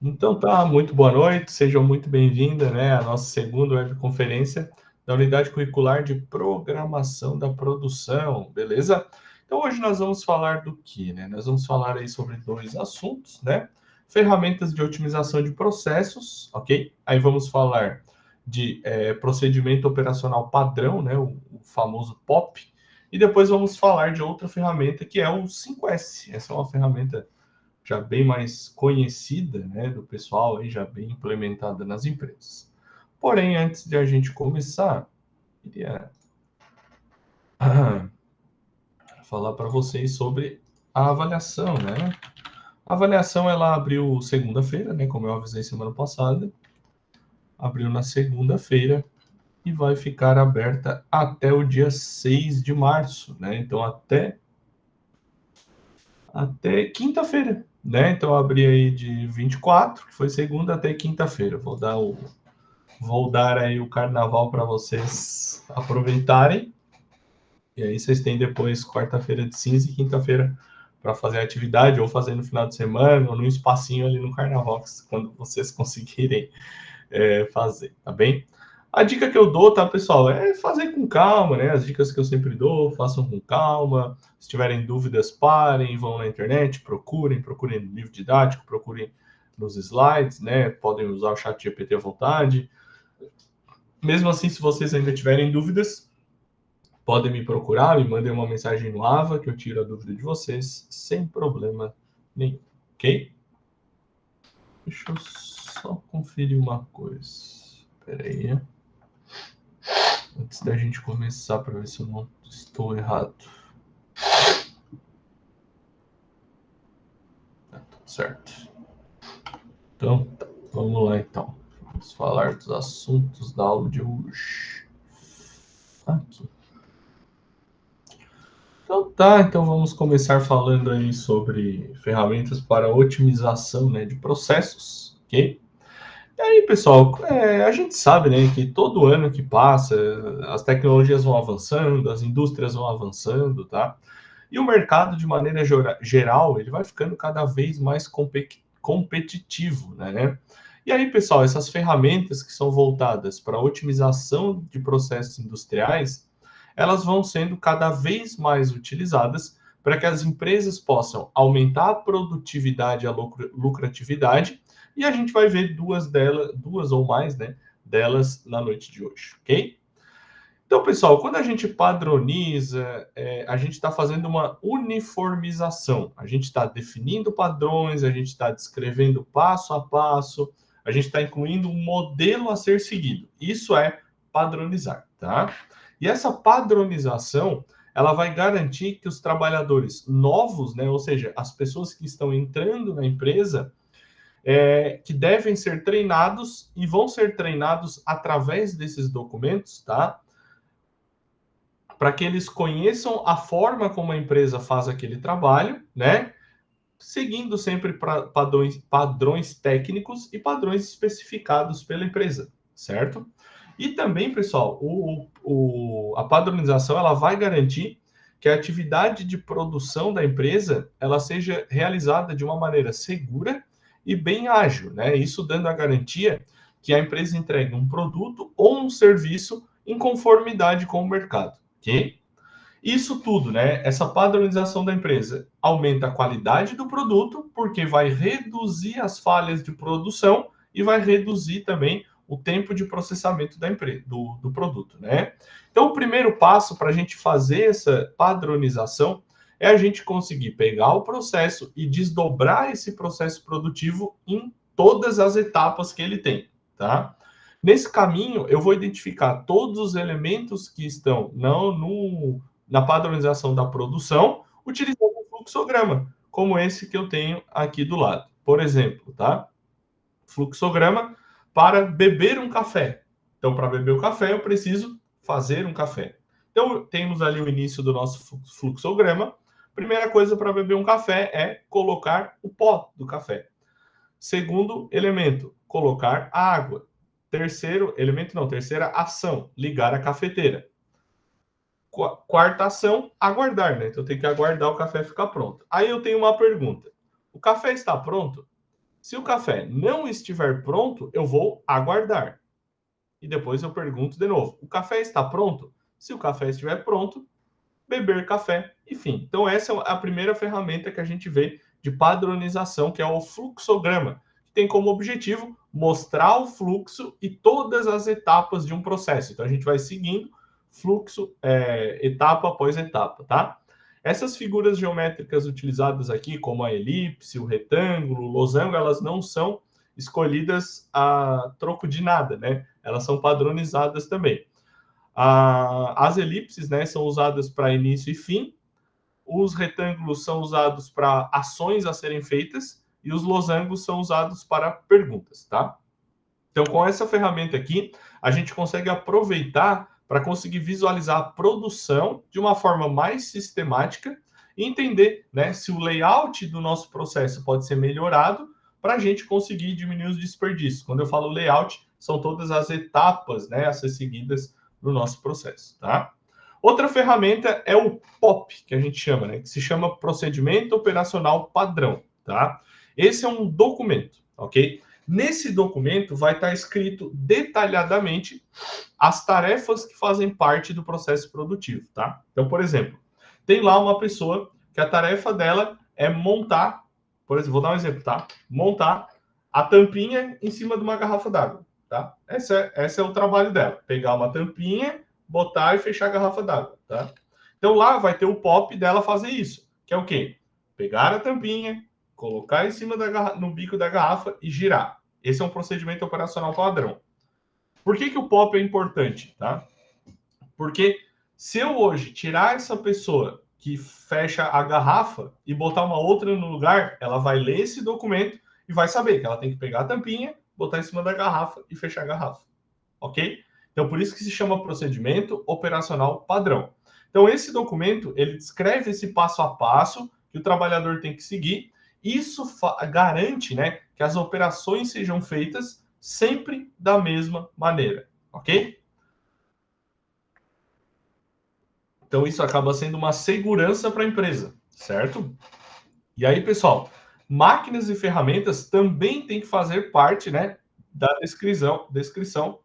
Então tá, muito boa noite, sejam muito bem-vindas, né, à nossa segunda webconferência da Unidade Curricular de Programação da Produção, beleza? Então hoje nós vamos falar do que, né? Nós vamos falar aí sobre dois assuntos, né? Ferramentas de otimização de processos, ok? Aí vamos falar de procedimento operacional padrão, né? O famoso POP. E depois vamos falar de outra ferramenta que é o 5S. Essa é uma ferramenta já bem mais conhecida, né, do pessoal aí, já bem implementada nas empresas. Porém, antes de a gente começar, queria falar para vocês sobre a avaliação, né? A avaliação ela abriu segunda-feira, né, como eu avisei semana passada, abriu na segunda-feira e vai ficar aberta até o dia 6 de março, né? Então até quinta-feira, né? Então eu abri aí de 24, que foi segunda, até quinta-feira. Vou dar aí o carnaval para vocês aproveitarem. E aí vocês têm depois quarta-feira de cinza e quinta-feira para fazer a atividade, ou fazer no final de semana, ou no espacinho ali no carnaval, quando vocês conseguirem fazer, tá bem? A dica que eu dou, tá, pessoal, é fazer com calma, né? As dicas que eu sempre dou, façam com calma. Se tiverem dúvidas, parem, vão na internet, procurem no livro didático, procurem nos slides, né? Podem usar o chat GPT à vontade. Mesmo assim, se vocês ainda tiverem dúvidas, podem me procurar, me mandem uma mensagem no Ava, que eu tiro a dúvida de vocês, sem problema nenhum, ok? Deixa eu só conferir uma coisa. Espera aí. Antes da gente começar, para ver se eu não estou errado. Tá tudo certo. Então, tá, vamos lá então. Vamos falar dos assuntos da aula de hoje. Aqui. Então tá, então vamos começar falando aí sobre ferramentas para otimização, né, de processos, ok? E aí, pessoal, a gente sabe, né, que todo ano que passa, as tecnologias vão avançando, as indústrias vão avançando, tá? E o mercado, de maneira geral, ele vai ficando cada vez mais competitivo, né? E aí, pessoal, essas ferramentas que são voltadas para a otimização de processos industriais, elas vão sendo cada vez mais utilizadas para que as empresas possam aumentar a produtividade e a lucratividade, e a gente vai ver duas ou mais, né, delas na noite de hoje, ok? Então, pessoal, quando a gente padroniza, a gente está fazendo uma uniformização. A gente está definindo padrões, a gente está descrevendo passo a passo, a gente está incluindo um modelo a ser seguido. Isso é padronizar, tá? E essa padronização, ela vai garantir que os trabalhadores novos, né, ou seja, as pessoas que estão entrando na empresa, que devem ser treinados e vão ser treinados através desses documentos, tá? Para que eles conheçam a forma como a empresa faz aquele trabalho, né? Seguindo sempre padrões técnicos e padrões especificados pela empresa, certo? E também, pessoal, a padronização ela vai garantir que a atividade de produção da empresa ela seja realizada de uma maneira segura e bem ágil, né? Isso dando a garantia que a empresa entregue um produto ou um serviço em conformidade com o mercado, ok? Isso tudo, né? Essa padronização da empresa aumenta a qualidade do produto, porque vai reduzir as falhas de produção e vai reduzir também o tempo de processamento da empresa, do produto, né? Então, o primeiro passo para a gente fazer essa padronização é a gente conseguir pegar o processo e desdobrar esse processo produtivo em todas as etapas que ele tem, tá? Nesse caminho, eu vou identificar todos os elementos que estão não no na padronização da produção, utilizando um fluxograma, como esse que eu tenho aqui do lado. Por exemplo, tá? Fluxograma para beber um café. Então, para beber o café, eu preciso fazer um café. Então, temos ali o início do nosso fluxograma. Primeira coisa para beber um café é colocar o pó do café. Segundo elemento, colocar a água. Terceiro elemento, não, terceira ação, ligar a cafeteira. Quarta ação, aguardar, né? Então eu tenho que aguardar o café ficar pronto. Aí eu tenho uma pergunta: o café está pronto? Se o café não estiver pronto, eu vou aguardar. E depois eu pergunto de novo: o café está pronto? Se o café estiver pronto, beber café, enfim. Então, essa é a primeira ferramenta que a gente vê de padronização, que é o fluxograma, que tem como objetivo mostrar o fluxo e todas as etapas de um processo. Então, a gente vai seguindo fluxo, etapa após etapa, tá? Essas figuras geométricas utilizadas aqui, como a elipse, o retângulo, o losango, elas não são escolhidas a troco de nada, né? Elas são padronizadas também. As elipses, né, são usadas para início e fim, os retângulos são usados para ações a serem feitas e os losangos são usados para perguntas, tá? Então, com essa ferramenta aqui, a gente consegue aproveitar para conseguir visualizar a produção de uma forma mais sistemática e entender, né, se o layout do nosso processo pode ser melhorado para a gente conseguir diminuir os desperdícios. Quando eu falo layout, são todas as etapas, né, a ser seguidas no nosso processo, tá? Outra ferramenta é o POP, que a gente chama, né, que se chama Procedimento Operacional Padrão, tá? Esse é um documento, ok? Nesse documento vai estar escrito detalhadamente as tarefas que fazem parte do processo produtivo, tá? Então, por exemplo, tem lá uma pessoa que a tarefa dela é montar, por exemplo, vou dar um exemplo, tá? Montar a tampinha em cima de uma garrafa d'água, tá? Esse é o trabalho dela, pegar uma tampinha, botar e fechar a garrafa d'água, tá? Então lá vai ter o POP dela fazer isso, que é o quê? Pegar a tampinha, colocar em cima no bico da garrafa e girar. Esse é um procedimento operacional padrão. Por que o POP é importante, tá? Porque se eu hoje tirar essa pessoa que fecha a garrafa e botar uma outra no lugar, ela vai ler esse documento e vai saber que ela tem que pegar a tampinha, botar em cima da garrafa e fechar a garrafa. Ok? Então, por isso que se chama procedimento operacional padrão. Então, esse documento, ele descreve esse passo a passo que o trabalhador tem que seguir. Isso garante, né, que as operações sejam feitas sempre da mesma maneira, ok? Então, isso acaba sendo uma segurança para a empresa, certo? E aí, pessoal, máquinas e ferramentas também têm que fazer parte, né, da descrição.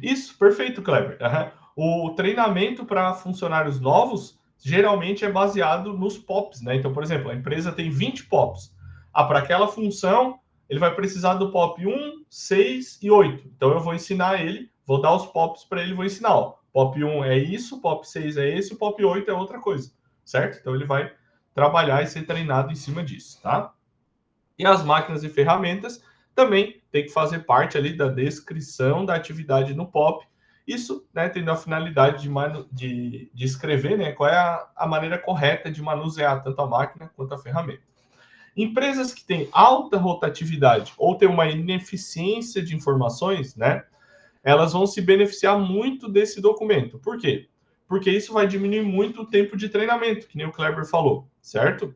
Isso, perfeito, Kleber. Uhum. O treinamento para funcionários novos geralmente é baseado nos POPs, né? Então, por exemplo, a empresa tem 20 POPs. Para aquela função, ele vai precisar do POP 1, 6 e 8. Então, eu vou ensinar ele, vou dar os POPs para ele, vou ensinar. Ó, POP 1 é isso, POP 6 é esse, o POP 8 é outra coisa, certo? Então, ele vai trabalhar e ser treinado em cima disso, tá? E as máquinas e ferramentas também tem que fazer parte ali da descrição da atividade no POP. Isso, né, tendo a finalidade de escrever, né, qual é a maneira correta de manusear tanto a máquina quanto a ferramenta. Empresas que têm alta rotatividade ou têm uma ineficiência de informações, né, elas vão se beneficiar muito desse documento. Por quê? Porque isso vai diminuir muito o tempo de treinamento, que nem o Kleber falou, certo?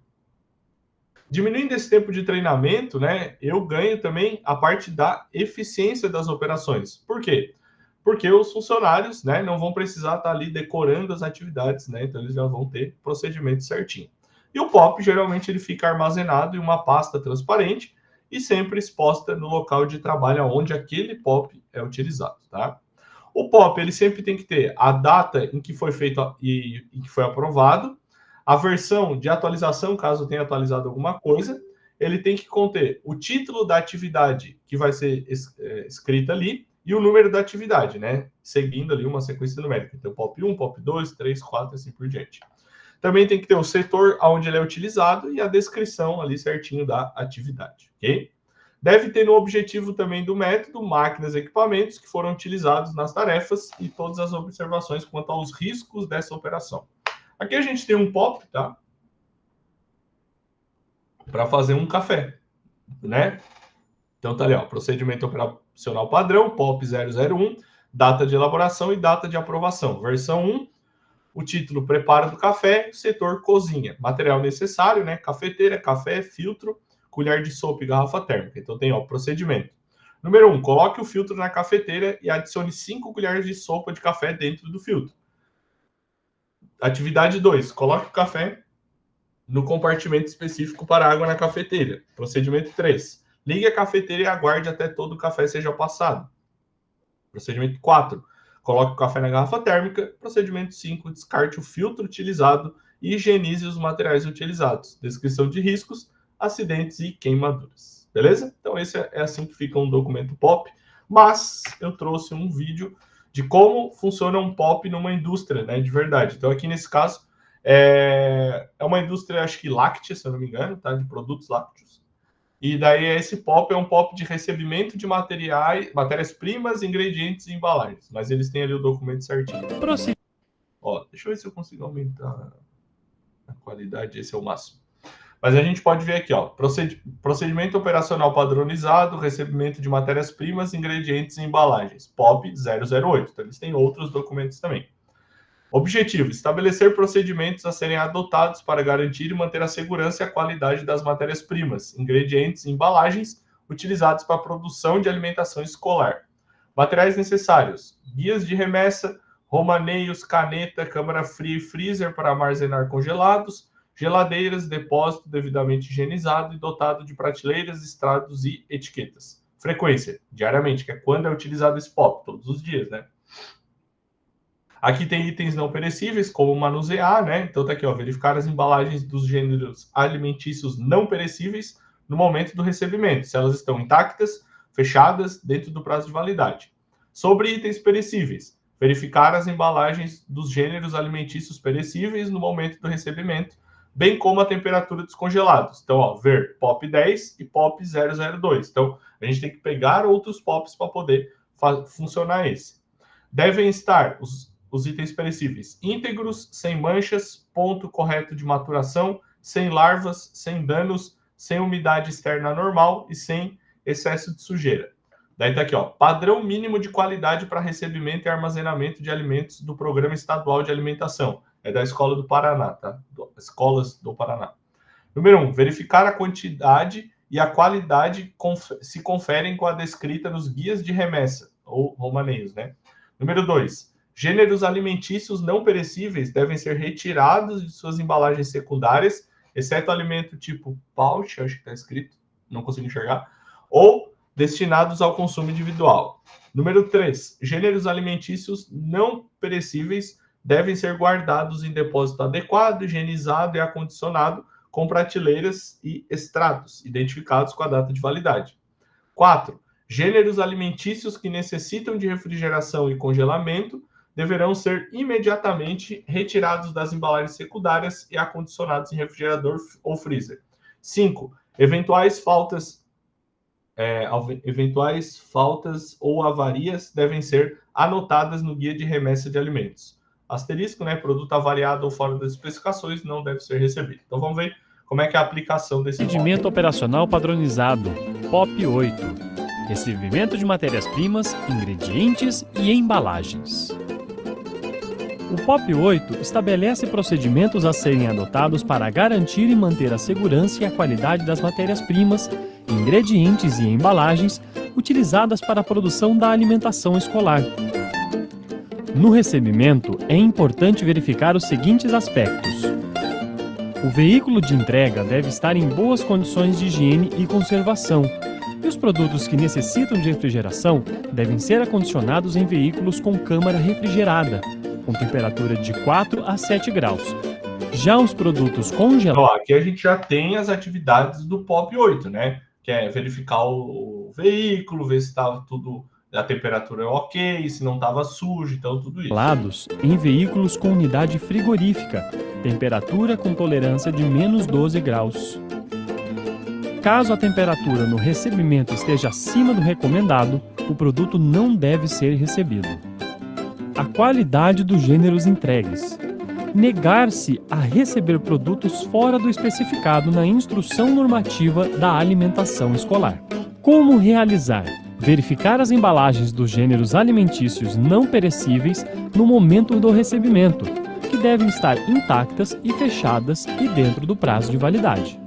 Diminuindo esse tempo de treinamento, né, eu ganho também a parte da eficiência das operações. Por quê? Porque os funcionários, né, não vão precisar estar ali decorando as atividades, né, então eles já vão ter procedimento certinho. E o POP, geralmente, ele fica armazenado em uma pasta transparente e sempre exposta no local de trabalho onde aquele POP é utilizado, tá? O POP, ele sempre tem que ter a data em que foi feito e em que foi aprovado, a versão de atualização, caso tenha atualizado alguma coisa, ele tem que conter o título da atividade que vai ser escrita ali e o número da atividade, né? Seguindo ali uma sequência numérica. Então, POP 1, POP 2, 3, 4 e assim por diante. Também tem que ter o setor onde ele é utilizado e a descrição ali certinho da atividade, ok? Deve ter no objetivo também do método máquinas e equipamentos que foram utilizados nas tarefas e todas as observações quanto aos riscos dessa operação. Aqui a gente tem um POP, tá? Para fazer um café, né? Então tá ali, ó, procedimento operacional padrão, POP 001, data de elaboração e data de aprovação. Versão 1, o título preparo do café, setor cozinha. Material necessário, né? Cafeteira, café, filtro, colher de sopa e garrafa térmica. Então tem, ó, procedimento. Número 1, coloque o filtro na cafeteira e adicione 5 colheres de sopa de café dentro do filtro. Atividade 2, coloque o café no compartimento específico para água na cafeteira. Procedimento 3. Ligue a cafeteira e aguarde até todo o café seja passado. Procedimento 4. Coloque o café na garrafa térmica. Procedimento 5. Descarte o filtro utilizado e higienize os materiais utilizados. Descrição de riscos, acidentes e queimaduras. Beleza? Então esse é assim que fica um documento POP, mas eu trouxe um vídeo de como funciona um POP numa indústria, né, de verdade. Então aqui nesse caso é uma indústria, acho que láctea, se eu não me engano, tá, de produtos lácteos. E daí esse POP é um POP de recebimento de matérias-primas, ingredientes e embalagens. Mas eles têm ali o documento certinho. Ó, deixa eu ver se eu consigo aumentar a qualidade, esse é o máximo. Mas a gente pode ver aqui, ó, procedimento operacional padronizado, recebimento de matérias-primas, ingredientes e embalagens, POP 008. Então, eles têm outros documentos também. Objetivo: estabelecer procedimentos a serem adotados para garantir e manter a segurança e a qualidade das matérias-primas, ingredientes e embalagens utilizados para a produção de alimentação escolar. Materiais necessários: guias de remessa, romaneios, caneta, câmara fria e freezer para armazenar congelados, geladeiras, depósito devidamente higienizado e dotado de prateleiras, estrados e etiquetas. Frequência: diariamente, que é quando é utilizado esse POP, todos os dias, né? Aqui tem itens não perecíveis, como manusear, né? Então tá aqui, ó, verificar as embalagens dos gêneros alimentícios não perecíveis no momento do recebimento, se elas estão intactas, fechadas, dentro do prazo de validade. Sobre itens perecíveis, verificar as embalagens dos gêneros alimentícios perecíveis no momento do recebimento, bem como a temperatura dos congelados. Então, ó, ver POP 10 e POP 002. Então, a gente tem que pegar outros POPs para poder funcionar esse. Devem estar os itens perecíveis íntegros, sem manchas, ponto correto de maturação, sem larvas, sem danos, sem umidade externa normal e sem excesso de sujeira. Daí tá aqui, ó, padrão mínimo de qualidade para recebimento e armazenamento de alimentos do Programa Estadual de Alimentação. É da Escola do Paraná, tá? Escolas do Paraná. Número 1, verificar a quantidade e a qualidade se conferem com a descrita nos guias de remessa, ou romaneios, né? Número 2, gêneros alimentícios não perecíveis devem ser retirados de suas embalagens secundárias, exceto alimento tipo pouch, acho que está escrito, não consigo enxergar, ou destinados ao consumo individual. Número 3, gêneros alimentícios não perecíveis devem ser guardados em depósito adequado, higienizado e acondicionado, com prateleiras e estrados, identificados com a data de validade. 4, gêneros alimentícios que necessitam de refrigeração e congelamento deverão ser imediatamente retirados das embalagens secundárias e acondicionados em refrigerador ou freezer. 5. Eventuais faltas ou avarias devem ser anotadas no guia de remessa de alimentos. Asterisco, né? Produto avariado ou fora das especificações não deve ser recebido. Então vamos ver como é que é a aplicação desse Procedimento operacional padronizado, POP 8. Recebimento de matérias-primas, ingredientes e embalagens. O POP 8 estabelece procedimentos a serem adotados para garantir e manter a segurança e a qualidade das matérias-primas, ingredientes e embalagens utilizadas para a produção da alimentação escolar. No recebimento, é importante verificar os seguintes aspectos. O veículo de entrega deve estar em boas condições de higiene e conservação, e os produtos que necessitam de refrigeração devem ser acondicionados em veículos com câmara refrigerada, com temperatura de 4 a 7 graus. Já os produtos congelados... Aqui a gente já tem as atividades do POP 8, né? Que é verificar o veículo, ver se estava tudo... a temperatura é ok, se não estava sujo, então tudo isso. Em veículos com unidade frigorífica, temperatura com tolerância de menos 12 graus. Caso a temperatura no recebimento esteja acima do recomendado, o produto não deve ser recebido. A qualidade dos gêneros entregues. Negar-se a receber produtos fora do especificado na Instrução Normativa da Alimentação Escolar. Como realizar? Verificar as embalagens dos gêneros alimentícios não perecíveis no momento do recebimento, que devem estar intactas e fechadas e dentro do prazo de validade.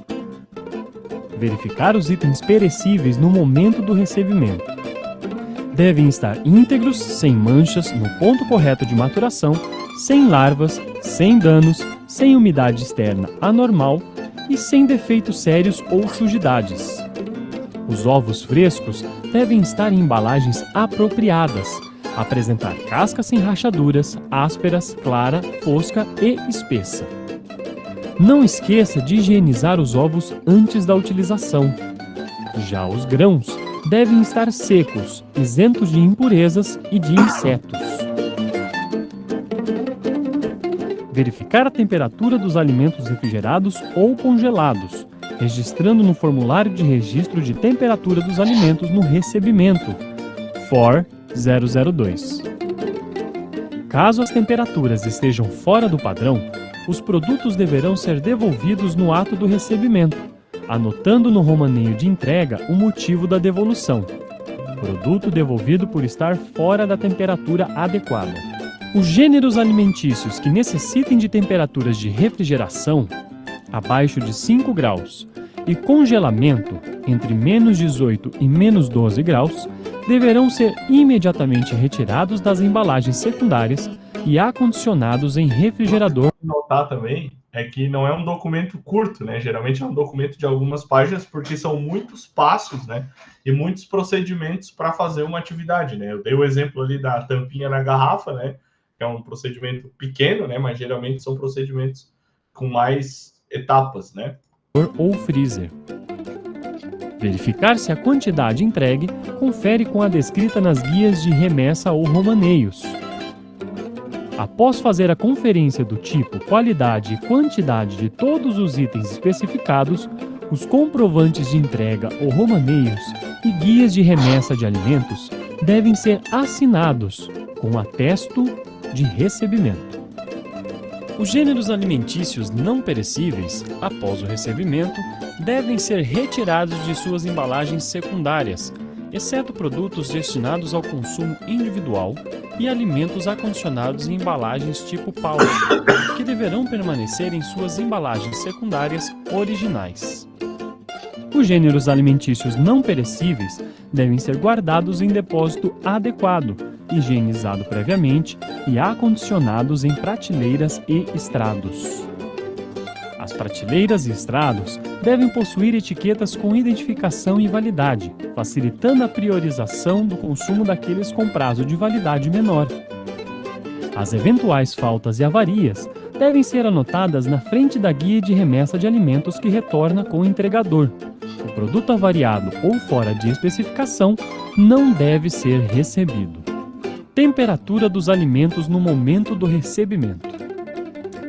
Verificar os itens perecíveis no momento do recebimento. Devem estar íntegros, sem manchas, no ponto correto de maturação, sem larvas, sem danos, sem umidade externa anormal e sem defeitos sérios ou sujidades. Os ovos frescos devem estar em embalagens apropriadas, apresentar casca sem rachaduras, ásperas, clara, fosca e espessa. Não esqueça de higienizar os ovos antes da utilização. Já os grãos devem estar secos, isentos de impurezas e de insetos. Verificar a temperatura dos alimentos refrigerados ou congelados, registrando no formulário de registro de temperatura dos alimentos no recebimento, FOR 002. Caso as temperaturas estejam fora do padrão, os produtos deverão ser devolvidos no ato do recebimento, anotando no romaneio de entrega o motivo da devolução. Produto devolvido por estar fora da temperatura adequada. Os gêneros alimentícios que necessitem de temperaturas de refrigeração abaixo de 5 graus e congelamento entre menos 18 e menos 12 graus deverão ser imediatamente retirados das embalagens secundárias e acondicionados em refrigerador. Notar também é que não é um documento curto, né? Geralmente é um documento de algumas páginas, porque são muitos passos, né? E muitos procedimentos para fazer uma atividade, né? Eu dei o exemplo ali da tampinha na garrafa, né? Que é um procedimento pequeno, né? Mas geralmente são procedimentos com mais etapas, né? Ou freezer. Verificar se a quantidade entregue confere com a descrita nas guias de remessa ou romaneios. Após fazer a conferência do tipo, qualidade e quantidade de todos os itens especificados, os comprovantes de entrega ou romaneios e guias de remessa de alimentos devem ser assinados com atesto de recebimento. Os gêneros alimentícios não perecíveis, após o recebimento, devem ser retirados de suas embalagens secundárias, exceto produtos destinados ao consumo individual e alimentos acondicionados em embalagens tipo pouch, que deverão permanecer em suas embalagens secundárias originais. Os gêneros alimentícios não perecíveis devem ser guardados em depósito adequado, higienizado previamente e acondicionados em prateleiras e estrados. As prateleiras e estrados devem possuir etiquetas com identificação e validade, facilitando a priorização do consumo daqueles com prazo de validade menor. As eventuais faltas e avarias devem ser anotadas na frente da guia de remessa de alimentos que retorna com o entregador. O produto avariado ou fora de especificação não deve ser recebido. Temperatura dos alimentos no momento do recebimento.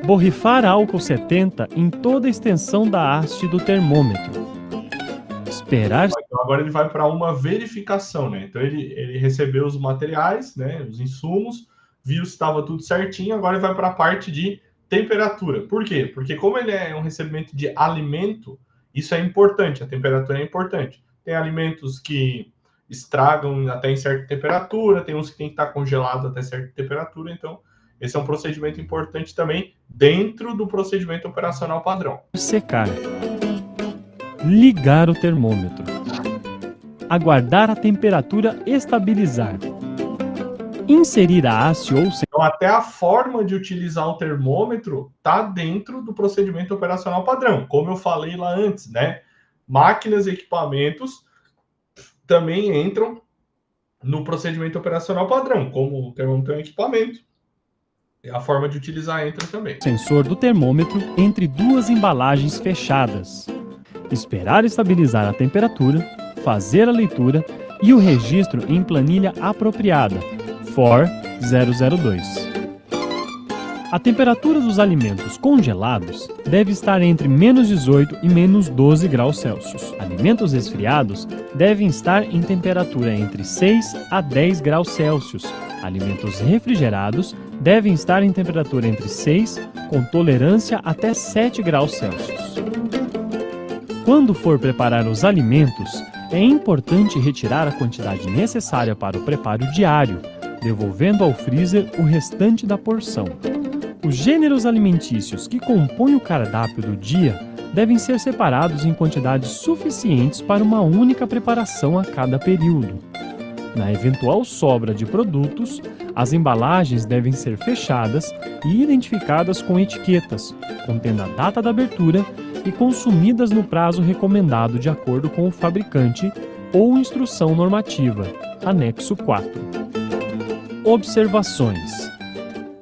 Borrifar álcool 70 em toda a extensão da haste do termômetro. Esperar... Então agora ele vai para uma verificação, né? Então ele recebeu os materiais, né? Os insumos, viu se estava tudo certinho, agora ele vai para a parte de temperatura. Por quê? Porque como ele é um recebimento de alimento, isso é importante, a temperatura é importante. Tem alimentos que estragam até em certa temperatura, tem uns que tem que estar congelado até certa temperatura, então esse é um procedimento importante também dentro do procedimento operacional padrão. Secar. Ligar o termômetro. Aguardar a temperatura estabilizar. Inserir a haste ou... Então, até a forma de utilizar o termômetro está dentro do procedimento operacional padrão, como eu falei lá antes, né? Máquinas e equipamentos também entram no procedimento operacional padrão, como o termômetro é um equipamento. A forma de utilizar entra também. Sensor do termômetro entre duas embalagens fechadas. Esperar estabilizar a temperatura, fazer a leitura e o registro em planilha apropriada, FOR 002. A temperatura dos alimentos congelados deve estar entre menos 18 e menos 12 graus Celsius. Alimentos esfriados devem estar em temperatura entre 6 a 10 graus Celsius. Alimentos refrigerados devem estar em temperatura entre 6, com tolerância até 7 graus Celsius. Quando for preparar os alimentos, é importante retirar a quantidade necessária para o preparo diário, devolvendo ao freezer o restante da porção. Os gêneros alimentícios que compõem o cardápio do dia devem ser separados em quantidades suficientes para uma única preparação a cada período. Na eventual sobra de produtos, as embalagens devem ser fechadas e identificadas com etiquetas, contendo a data da abertura e consumidas no prazo recomendado de acordo com o fabricante ou instrução normativa, anexo 4. Observações.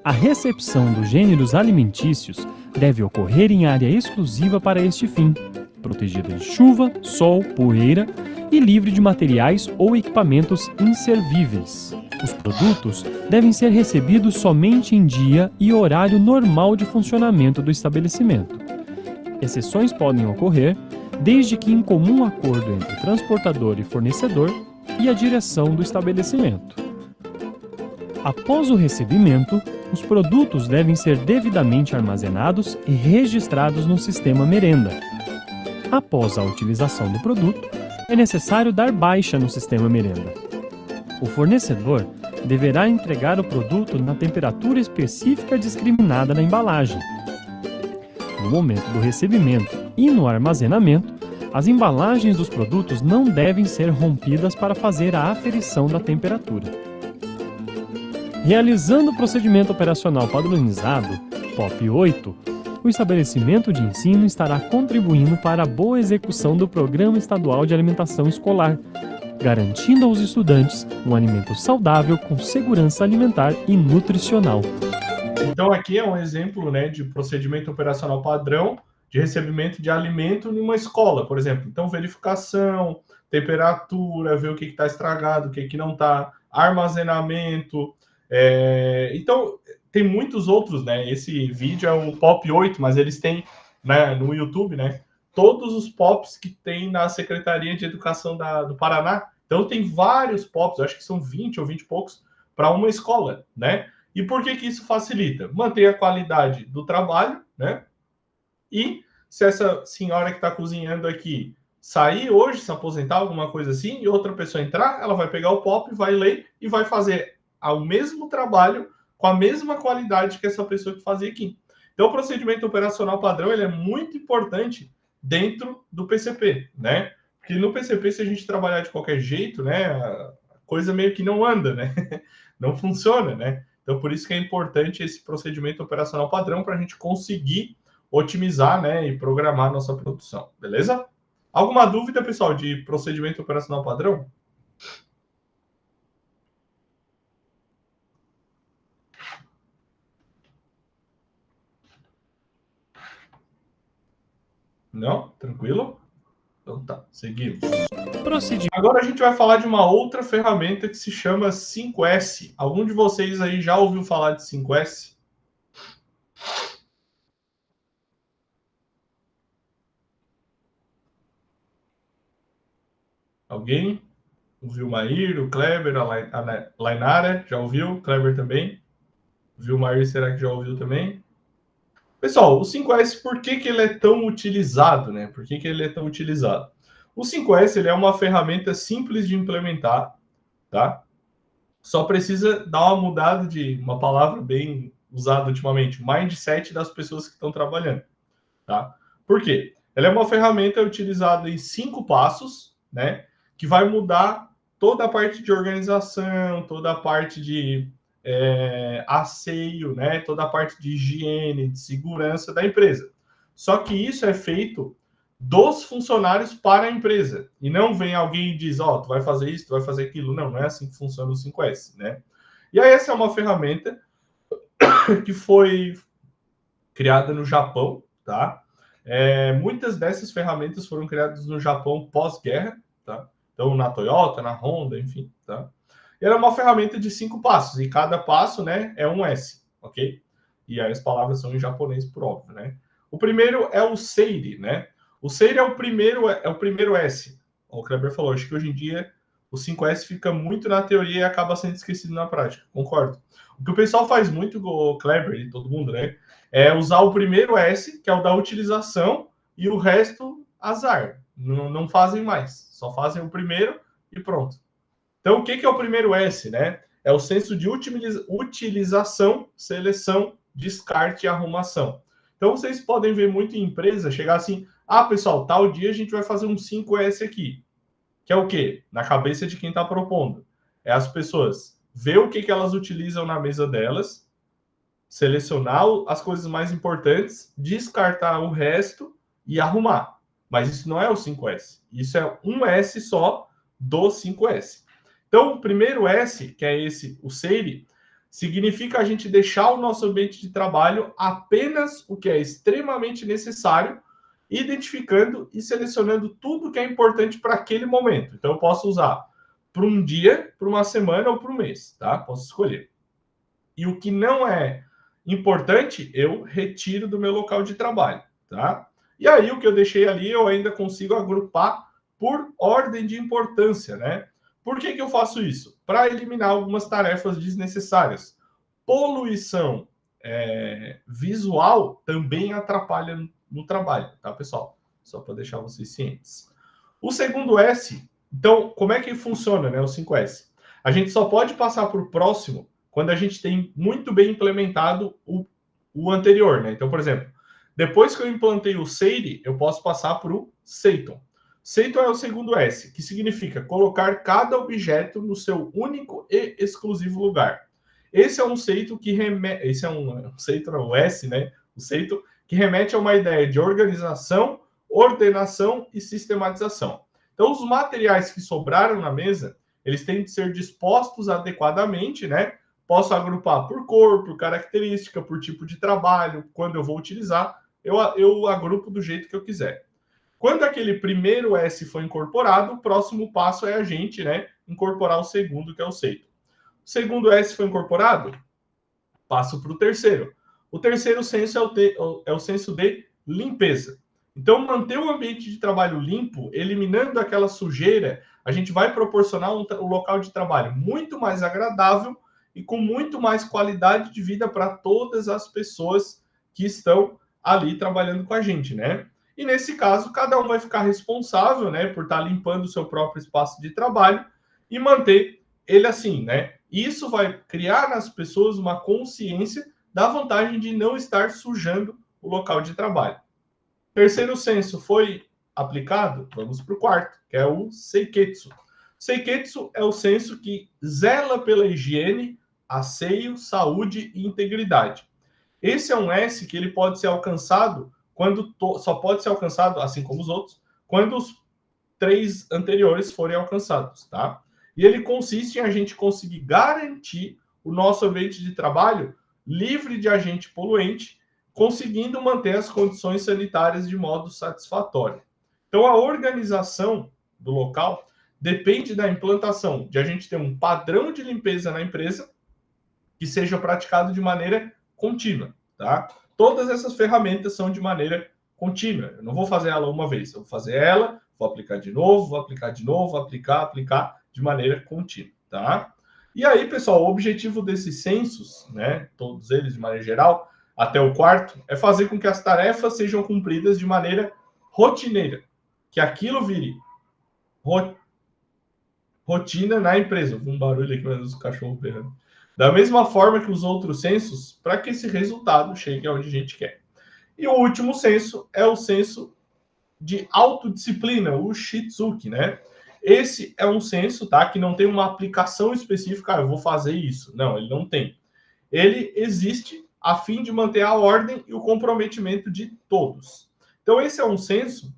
A recepção dos gêneros alimentícios deve ocorrer em área exclusiva para este fim, protegida de chuva, sol, poeira e livre de materiais ou equipamentos inservíveis. Os produtos devem ser recebidos somente em dia e horário normal de funcionamento do estabelecimento. Exceções podem ocorrer desde que em comum acordo entre transportador e fornecedor e a direção do estabelecimento. Após o recebimento, os produtos devem ser devidamente armazenados e registrados no sistema merenda. Após a utilização do produto, é necessário dar baixa no sistema merenda. O fornecedor deverá entregar o produto na temperatura específica discriminada na embalagem. No momento do recebimento e no armazenamento, as embalagens dos produtos não devem ser rompidas para fazer a aferição da temperatura. Realizando o procedimento operacional padronizado, POP 8, o estabelecimento de ensino estará contribuindo para a boa execução do Programa Estadual de Alimentação Escolar, garantindo aos estudantes um alimento saudável com segurança alimentar e nutricional. Então aqui é um exemplo, né, de procedimento operacional padrão de recebimento de alimento em uma escola, por exemplo. Então, verificação, temperatura, ver o que está estragado, o que não está, armazenamento. Então, tem muitos outros, né? Esse vídeo é o POP 8, mas eles têm, né, no YouTube, né, todos os POPs que tem na Secretaria de Educação do Paraná. Então, tem vários POPs, acho que são 20 ou 20 e poucos, para uma escola, né? E por que isso facilita? Mantém a qualidade do trabalho, né? E se essa senhora que está cozinhando aqui sair hoje, se aposentar, alguma coisa assim, e outra pessoa entrar, ela vai pegar o POP, vai ler e vai fazer o mesmo trabalho com a mesma qualidade que essa pessoa que fazia aqui. Então, o procedimento operacional padrão ele é muito importante dentro do PCP, né? Porque no PCP, se a gente trabalhar de qualquer jeito, né, a coisa meio que não anda, né? Não funciona, né? Então, por isso que é importante esse procedimento operacional padrão para a gente conseguir otimizar, né, e programar nossa produção, beleza? Alguma dúvida, pessoal, de procedimento operacional padrão? Não? Tranquilo? Então tá, seguimos. Agora a gente vai falar de uma outra ferramenta que se chama 5S. Algum de vocês aí já ouviu falar de 5S? Alguém? O Vilmair, o Kleber, a Lainara, já ouviu? Kleber também? O Vilmair, será que já ouviu também? Pessoal, o 5S, por que ele é tão utilizado, né? Por que ele é tão utilizado? O 5S ele é uma ferramenta simples de implementar, tá? Só precisa dar uma mudada de uma palavra bem usada ultimamente, mindset das pessoas que estão trabalhando, tá? Por quê? Ela é uma ferramenta utilizada em 5 passos, né? Que vai mudar toda a parte de organização, toda a parte de asseio, né? Toda a parte de higiene, de segurança da empresa. Só que isso é feito dos funcionários para a empresa. E não vem alguém e diz, ó, tu vai fazer isso, tu vai fazer aquilo. Não, não é assim que funciona o 5S, né? E aí essa é uma ferramenta que foi criada no Japão, tá? Muitas dessas ferramentas foram criadas no Japão pós-guerra, tá? Então, na Toyota, na Honda, enfim, tá? E ela é uma ferramenta de 5 passos, e cada passo, né, é um S, ok? E aí as palavras são em japonês, por óbvio, né? O primeiro é o Seiri, né? O Seiri é o primeiro S. O Kleber falou, acho que hoje em dia o 5S fica muito na teoria e acaba sendo esquecido na prática. Concordo. O que o pessoal faz muito, o Kleber e todo mundo, né? É usar o primeiro S, que é o da utilização, e o resto, azar. Não fazem mais. Só fazem o primeiro e pronto. Então, o que é o primeiro S, né? É o senso de utilização, seleção, descarte e arrumação. Então, vocês podem ver muito em empresa chegar assim, pessoal, tal dia a gente vai fazer um 5S aqui. Que é o quê? Na cabeça de quem está propondo. É as pessoas ver o que elas utilizam na mesa delas, selecionar as coisas mais importantes, descartar o resto e arrumar. Mas isso não é o 5S. Isso é um S só do 5S. Então, o primeiro S, que é esse, o SEIRE, significa a gente deixar o nosso ambiente de trabalho apenas o que é extremamente necessário, identificando e selecionando tudo que é importante para aquele momento. Então, eu posso usar para um dia, para uma semana ou para um mês, tá? Posso escolher. E o que não é importante, eu retiro do meu local de trabalho, tá? E aí, o que eu deixei ali, eu ainda consigo agrupar por ordem de importância, né? Por que eu faço isso? Para eliminar algumas tarefas desnecessárias. Poluição visual também atrapalha no trabalho, tá, pessoal? Só para deixar vocês cientes. O segundo S, então, como é que funciona, né, o 5S? A gente só pode passar para o próximo quando a gente tem muito bem implementado o anterior, né? Então, por exemplo, depois que eu implantei o SEIRE, eu posso passar para o SEITON. SEITON é o segundo S, que significa colocar cada objeto no seu único e exclusivo lugar. Esse é um SEITO que remete... Esse é um SEITO, não, o S, né? O SEITO que remete a uma ideia de organização, ordenação e sistematização. Então, os materiais que sobraram na mesa, eles têm de ser dispostos adequadamente, né? Posso agrupar por cor, por característica, por tipo de trabalho, quando eu vou utilizar, eu agrupo do jeito que eu quiser. Quando aquele primeiro S foi incorporado, o próximo passo é a gente, né, incorporar o segundo, que é o SEITO. O segundo S foi incorporado, passo para o terceiro. O terceiro senso é o senso de limpeza. Então, manter o ambiente de trabalho limpo, eliminando aquela sujeira, a gente vai proporcionar um local de trabalho muito mais agradável e com muito mais qualidade de vida para todas as pessoas que estão ali trabalhando com a gente, né? E nesse caso, cada um vai ficar responsável, né, por estar limpando o seu próprio espaço de trabalho e manter ele assim, né? Isso vai criar nas pessoas uma consciência da vantagem de não estar sujando o local de trabalho. Terceiro senso foi aplicado? Vamos para o quarto, que é o Seiketsu. Seiketsu é o senso que zela pela higiene, asseio, saúde e integridade. Esse é um S que ele pode ser alcançado só pode ser alcançado, assim como os outros, quando os 3 anteriores forem alcançados, tá? E ele consiste em a gente conseguir garantir o nosso ambiente de trabalho livre de agente poluente, conseguindo manter as condições sanitárias de modo satisfatório. Então, a organização do local depende da implantação, de a gente ter um padrão de limpeza na empresa que seja praticado de maneira contínua, tá? Todas essas ferramentas são de maneira contínua. Eu não vou fazer ela uma vez, eu vou fazer ela, vou aplicar de novo, vou aplicar de novo, vou aplicar de maneira contínua, tá? E aí, pessoal, o objetivo desses censos, né, todos eles de maneira geral, até o quarto, é fazer com que as tarefas sejam cumpridas de maneira rotineira, que aquilo vire rotina na empresa. Um barulho aqui, mas os cachorros berrando. Da mesma forma que os outros censos, para que esse resultado chegue aonde a gente quer. E o último senso é o senso de autodisciplina, o Shitsuki, né? Esse é um senso, tá, que não tem uma aplicação específica, eu vou fazer isso. Não, ele não tem. Ele existe a fim de manter a ordem e o comprometimento de todos. Então, esse é um senso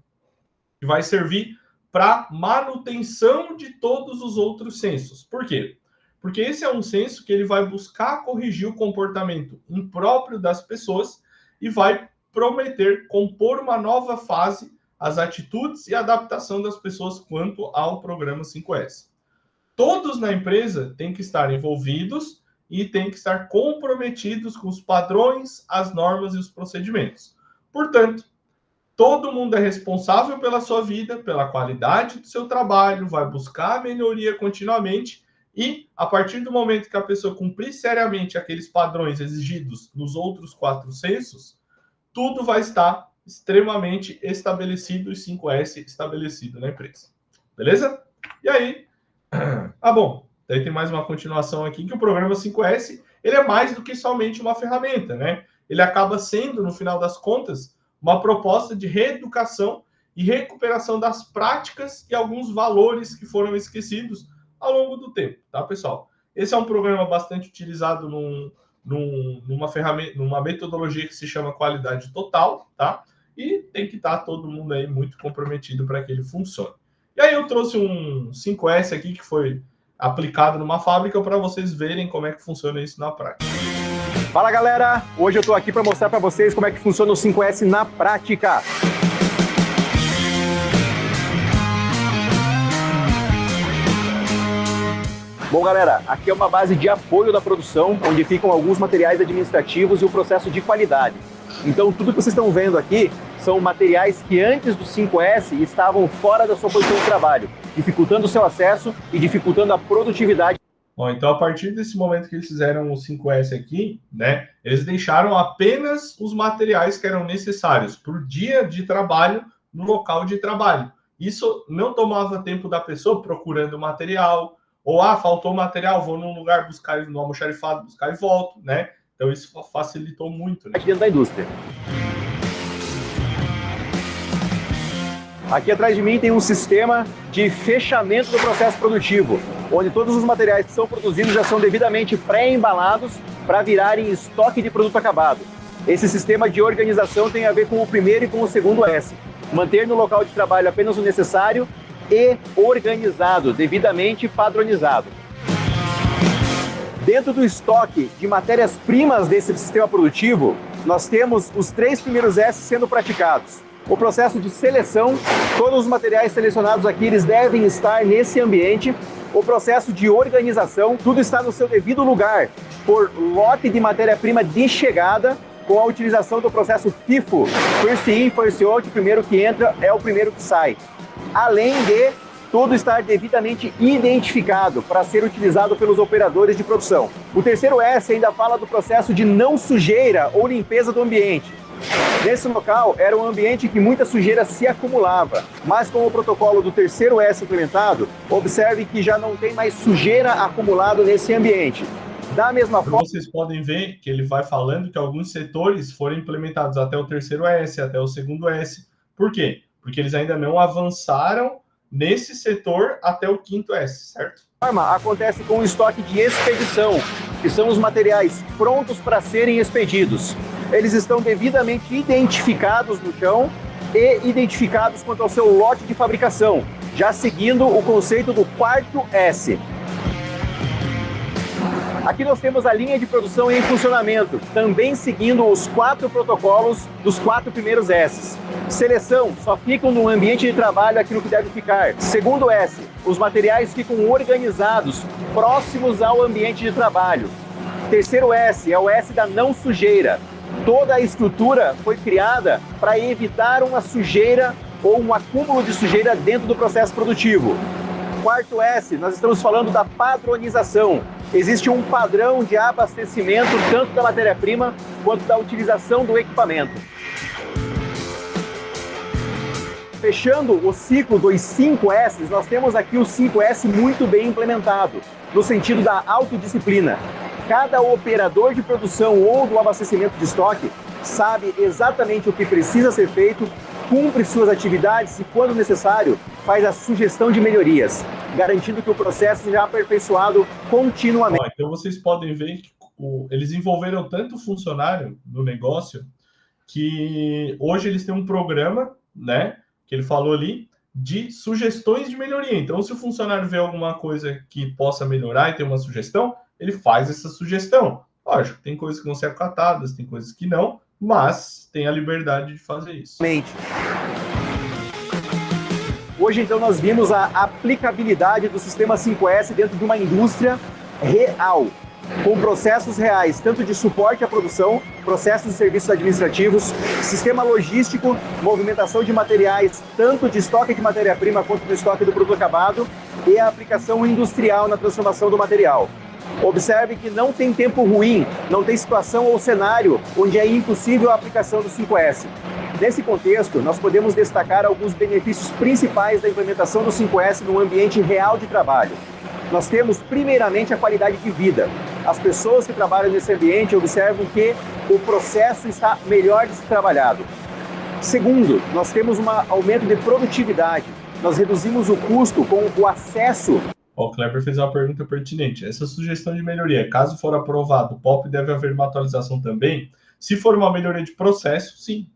que vai servir para manutenção de todos os outros sensos. Por quê? Porque esse é um senso que ele vai buscar corrigir o comportamento impróprio das pessoas e vai prometer compor uma nova fase às atitudes e adaptação das pessoas quanto ao programa 5S. Todos na empresa têm que estar envolvidos e têm que estar comprometidos com os padrões, as normas e os procedimentos. Portanto, todo mundo é responsável pela sua vida, pela qualidade do seu trabalho, vai buscar a melhoria continuamente e, a partir do momento que a pessoa cumprir seriamente aqueles padrões exigidos nos outros 4 sensos, tudo vai estar extremamente estabelecido, e 5S estabelecido na empresa. Beleza? E aí, bom, daí tem mais uma continuação aqui, que o programa 5S, ele é mais do que somente uma ferramenta, né? Ele acaba sendo, no final das contas, uma proposta de reeducação e recuperação das práticas e alguns valores que foram esquecidos ao longo do tempo, tá, pessoal? Esse é um programa bastante utilizado numa ferramenta, numa metodologia que se chama qualidade total, tá? e tem que estar todo mundo aí muito comprometido para que ele funcione. E aí eu trouxe um 5S aqui que foi aplicado numa fábrica para vocês verem como é que funciona isso na prática. Fala galera, hoje eu estou aqui para mostrar para vocês como é que funciona o 5S na prática. Bom galera, aqui é uma base de apoio da produção, onde ficam alguns materiais administrativos e o processo de qualidade. Então tudo que vocês estão vendo aqui são materiais que antes do 5S estavam fora da sua posição de trabalho, dificultando o seu acesso e dificultando a produtividade. Bom, então a partir desse momento que eles fizeram o 5S aqui, né, eles deixaram apenas os materiais que eram necessários para o dia de trabalho no local de trabalho. Isso não tomava tempo da pessoa procurando material, ou faltou material, vou num lugar buscar no almoxarifado, buscar e volto, né? Então isso facilitou muito, né? Aqui dentro da indústria. Aqui atrás de mim tem um sistema de fechamento do processo produtivo, onde todos os materiais que são produzidos já são devidamente pré-embalados para virarem estoque de produto acabado. Esse sistema de organização tem a ver com o primeiro e com o segundo S. Manter no local de trabalho apenas o necessário e organizado, devidamente padronizado. Dentro do estoque de matérias-primas desse sistema produtivo, nós temos os 3 primeiros S sendo praticados. O processo de seleção, todos os materiais selecionados aqui, eles devem estar nesse ambiente. O processo de organização, tudo está no seu devido lugar, por lote de matéria-prima de chegada, com a utilização do processo FIFO, First In, First Out, o primeiro que entra é o primeiro que sai. Além de tudo estar devidamente identificado para ser utilizado pelos operadores de produção. O terceiro S ainda fala do processo de não sujeira ou limpeza do ambiente. Nesse local era um ambiente que muita sujeira se acumulava, mas com o protocolo do terceiro S implementado, observe que já não tem mais sujeira acumulada nesse ambiente. Da mesma forma... Vocês podem ver que ele vai falando que alguns setores foram implementados até o terceiro S, até o segundo S. Por quê? Porque eles ainda não avançaram nesse setor até o quinto S, certo? Acontece com o estoque de expedição, que são os materiais prontos para serem expedidos. Eles estão devidamente identificados no chão e identificados quanto ao seu lote de fabricação, já seguindo o conceito do quarto S. Aqui nós temos a linha de produção em funcionamento, também seguindo os 4 protocolos dos 4 primeiros S. Seleção, só ficam no ambiente de trabalho aquilo que deve ficar. Segundo S, os materiais ficam organizados, próximos ao ambiente de trabalho. Terceiro S é o S da não sujeira. Toda a estrutura foi criada para evitar uma sujeira ou um acúmulo de sujeira dentro do processo produtivo. Quarto S, nós estamos falando da padronização. Existe um padrão de abastecimento tanto da matéria-prima quanto da utilização do equipamento. Fechando o ciclo dos 5S, nós temos aqui o 5S muito bem implementado, no sentido da autodisciplina. Cada operador de produção ou do abastecimento de estoque sabe exatamente o que precisa ser feito, cumpre suas atividades e, quando necessário, faz a sugestão de melhorias, garantindo que o processo seja aperfeiçoado continuamente. Então vocês podem ver que eles envolveram tanto funcionário no negócio que hoje eles têm um programa, né, que ele falou ali, de sugestões de melhoria. Então, se o funcionário vê alguma coisa que possa melhorar e tem uma sugestão, ele faz essa sugestão. Lógico, tem coisas que vão ser acatadas, tem coisas que não, mas tem a liberdade de fazer isso. Hoje, então, nós vimos a aplicabilidade do sistema 5S dentro de uma indústria real, com processos reais, tanto de suporte à produção, processos de serviços administrativos, sistema logístico, movimentação de materiais, tanto de estoque de matéria-prima quanto do estoque do produto acabado, e a aplicação industrial na transformação do material. Observe que não tem tempo ruim, não tem situação ou cenário onde é impossível a aplicação do 5S. Nesse contexto, nós podemos destacar alguns benefícios principais da implementação do 5S no ambiente real de trabalho. Nós temos, primeiramente, a qualidade de vida. As pessoas que trabalham nesse ambiente observam que o processo está melhor de ser trabalhado. Segundo, nós temos um aumento de produtividade. Nós reduzimos o custo com o acesso. O Kleber fez uma pergunta pertinente. Essa sugestão de melhoria, caso for aprovado, o POP deve haver uma atualização também? Se for uma melhoria de processo, sim.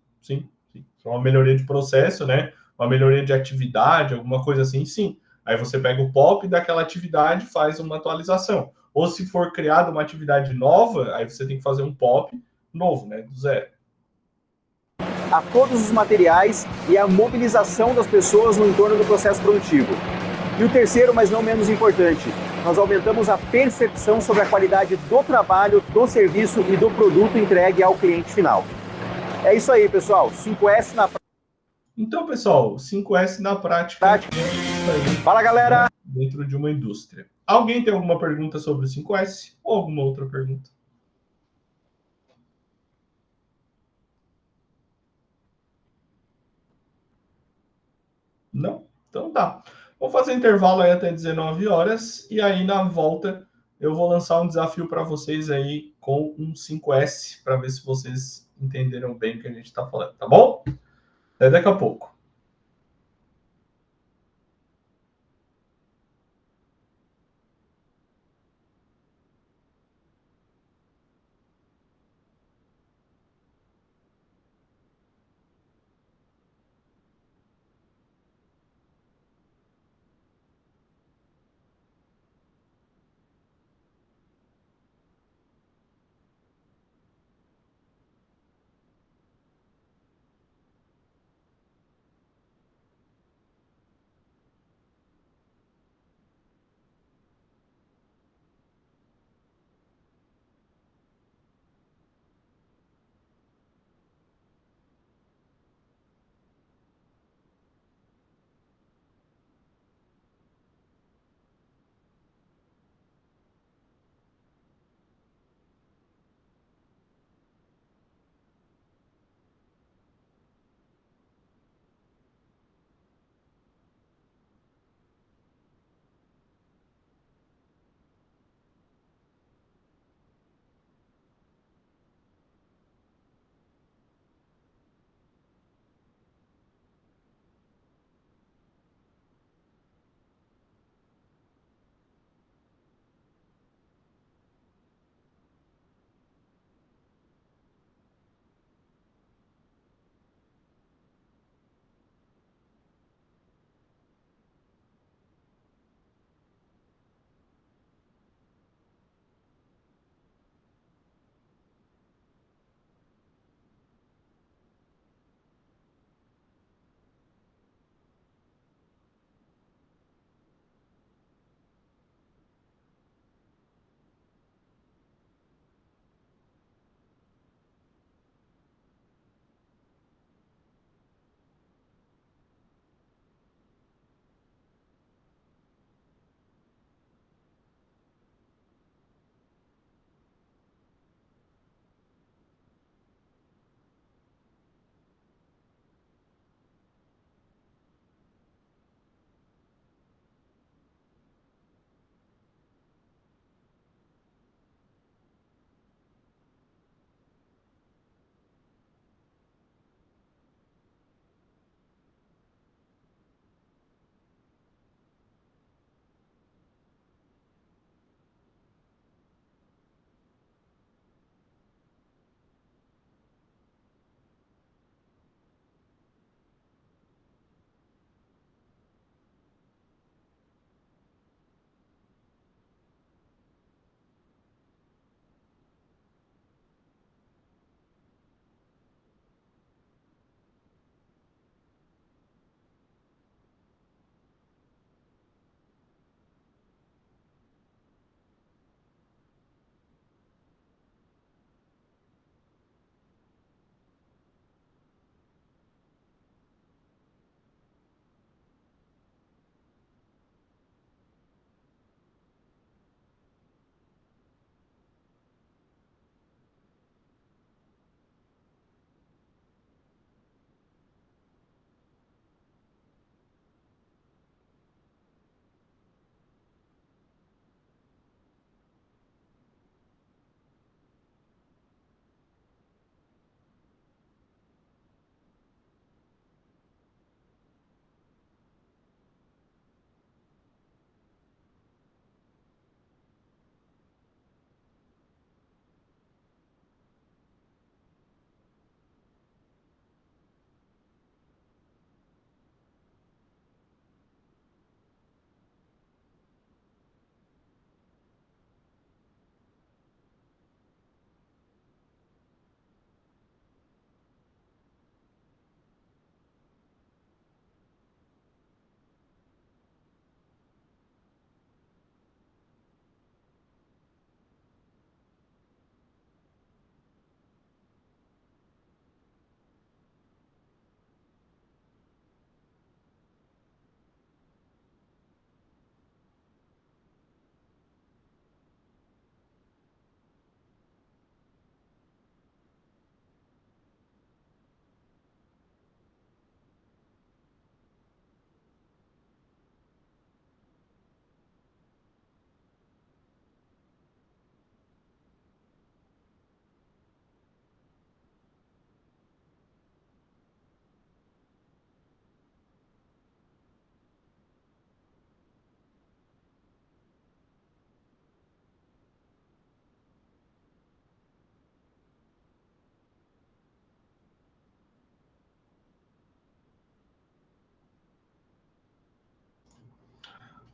uma melhoria de processo, né? Uma melhoria de atividade, alguma coisa assim, sim. Aí você pega o POP daquela atividade e faz uma atualização. Ou se for criada uma atividade nova, aí você tem que fazer um POP novo, né? Do zero. A todos os materiais e a mobilização das pessoas no entorno do processo produtivo. E o terceiro, mas não menos importante, nós aumentamos a percepção sobre a qualidade do trabalho, do serviço e do produto entregue ao cliente final. É isso aí, pessoal. 5S na prática. Então, pessoal, 5S na prática. Fala, galera! Né, dentro de uma indústria. Alguém tem alguma pergunta sobre o 5S ou alguma outra pergunta? Não? Então tá. Vou fazer intervalo aí até 19 horas e aí na volta eu vou lançar um desafio para vocês aí com um 5S para ver se vocês entenderam bem o que a gente está falando, tá bom? Até daqui a pouco.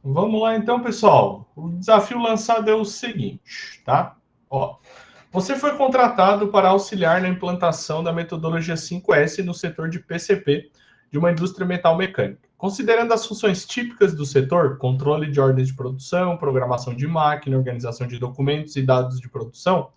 Vamos lá então, pessoal. O desafio lançado é o seguinte, tá? Ó, você foi contratado para auxiliar na implantação da metodologia 5S no setor de PCP de uma indústria metal mecânica. Considerando as funções típicas do setor, controle de ordens de produção, programação de máquina, organização de documentos e dados de produção,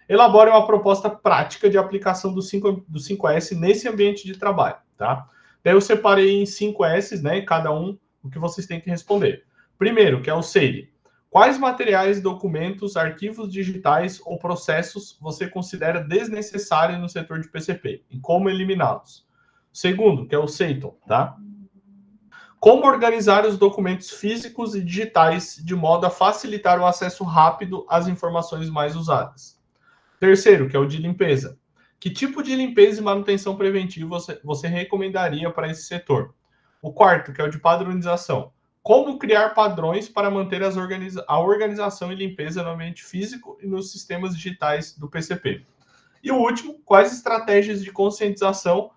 elabore uma proposta prática de aplicação do 5S nesse ambiente de trabalho, tá? Daí eu separei em 5S, né? Cada um o que vocês têm que responder. Primeiro, que é o SEIRE. Quais materiais, documentos, arquivos digitais ou processos você considera desnecessários no setor de PCP e como eliminá-los? Segundo, que é o SEITON, tá? Como organizar os documentos físicos e digitais de modo a facilitar o acesso rápido às informações mais usadas? Terceiro, que é o de limpeza. Que tipo de limpeza e manutenção preventiva você recomendaria para esse setor? O quarto, que é o de padronização. Como criar padrões para manter a organização e limpeza no ambiente físico e nos sistemas digitais do PCP? E o último, quais estratégias de conscientização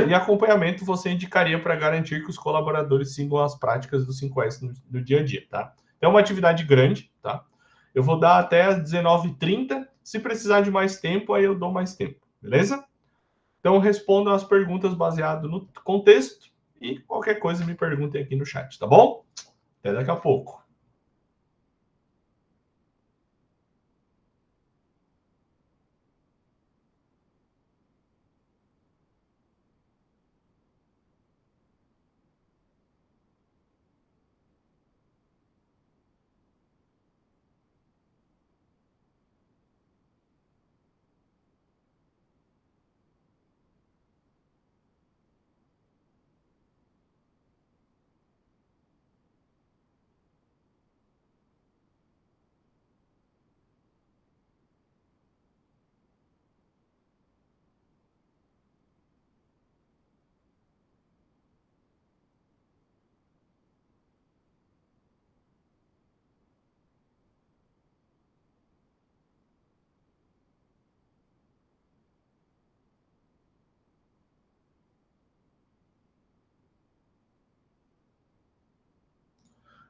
e acompanhamento você indicaria para garantir que os colaboradores sigam as práticas do 5S no dia a dia, tá? É uma atividade grande, tá? Eu vou dar até às 19h30. Se precisar de mais tempo, aí eu dou mais tempo, beleza? Então responda as perguntas baseado no contexto e qualquer coisa me perguntem aqui no chat, tá bom? Até daqui a pouco.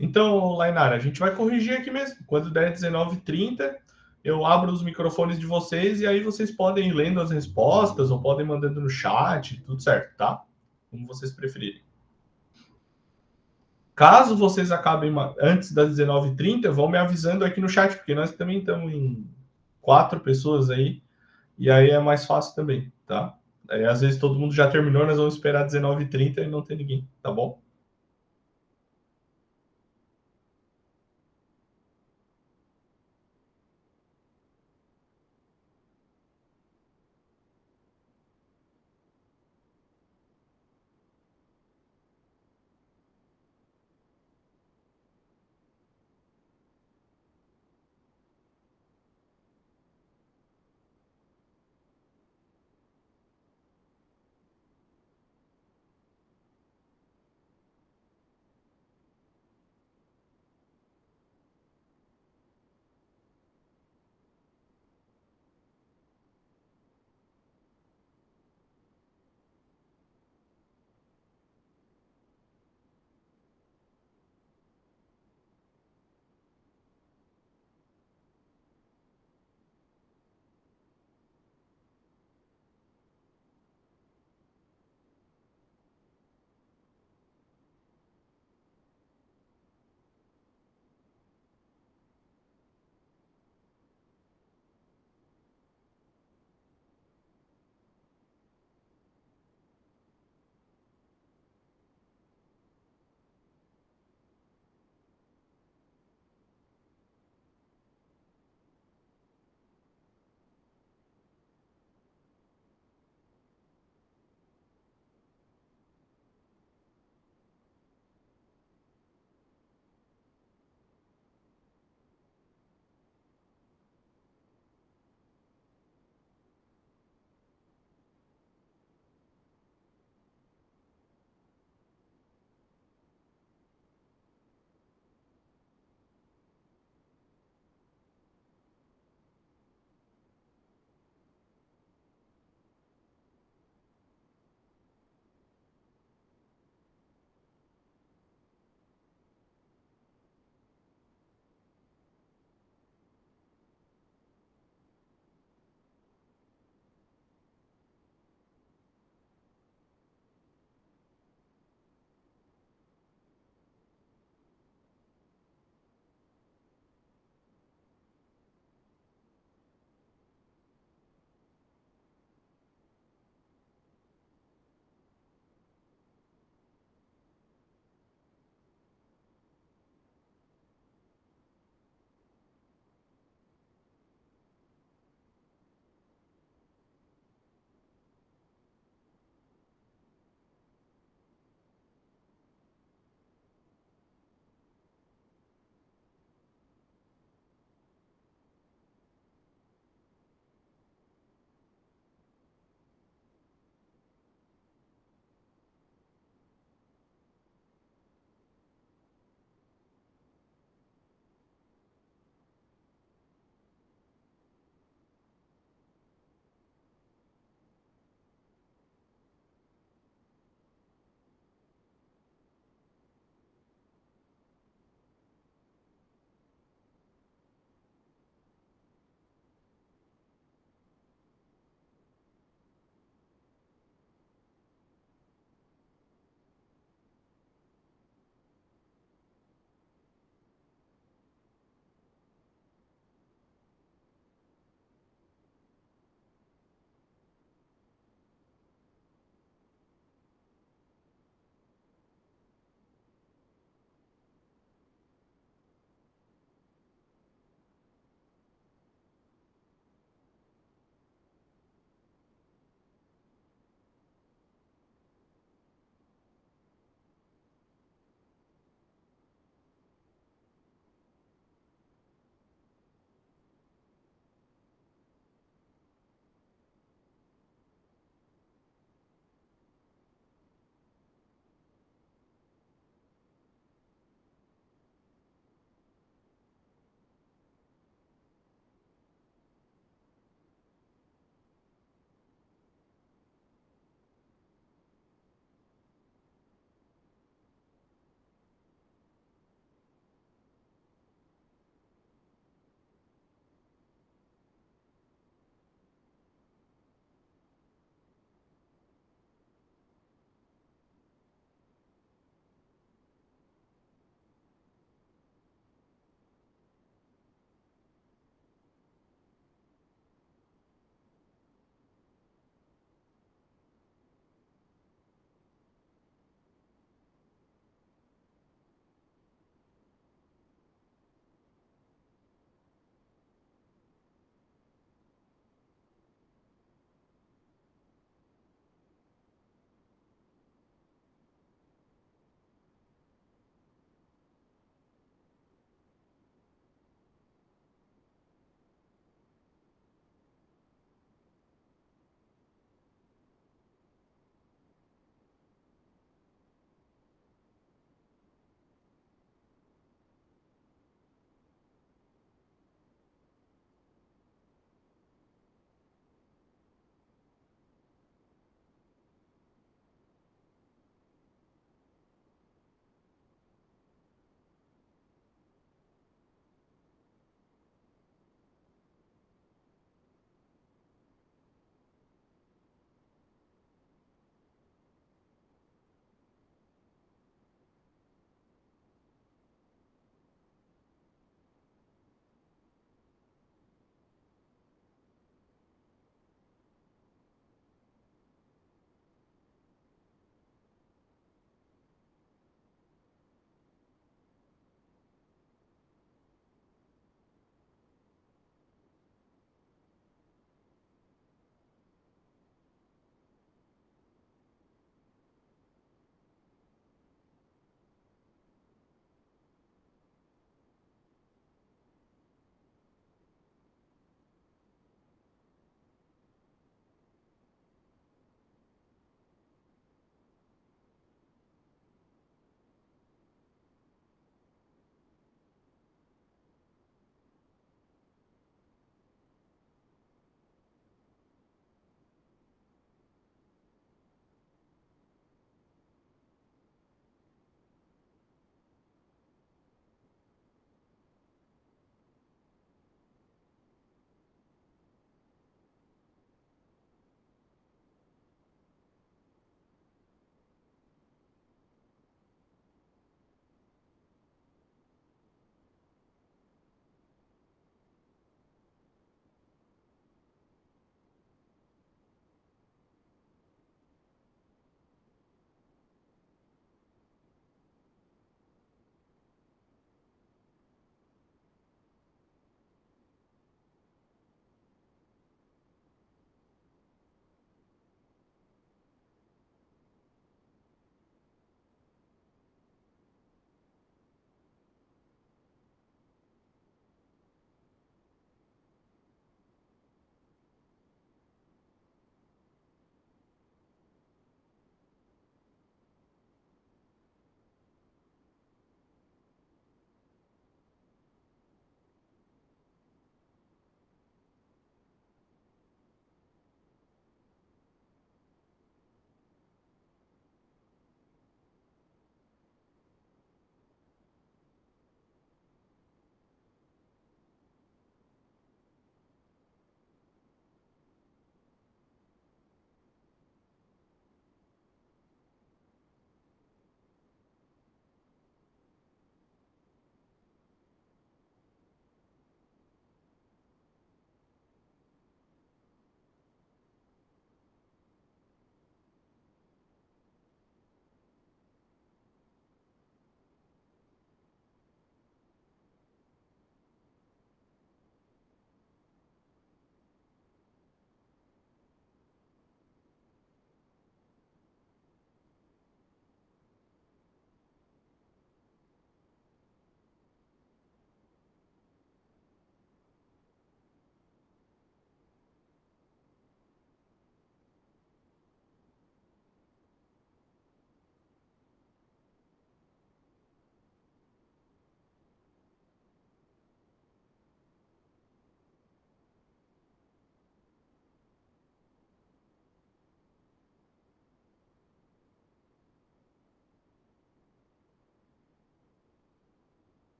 Então, Lainara, a gente vai corrigir aqui mesmo. Quando der 19h30, eu abro os microfones de vocês e aí vocês podem ir lendo as respostas ou podem mandando no chat, tudo certo, tá? Como vocês preferirem. Caso vocês acabem antes das 19h30, vão me avisando aqui no chat, porque nós também estamos em 4 pessoas aí, e aí é mais fácil também, tá? Aí, às vezes todo mundo já terminou, nós vamos esperar 19h30 e não tem ninguém, tá bom?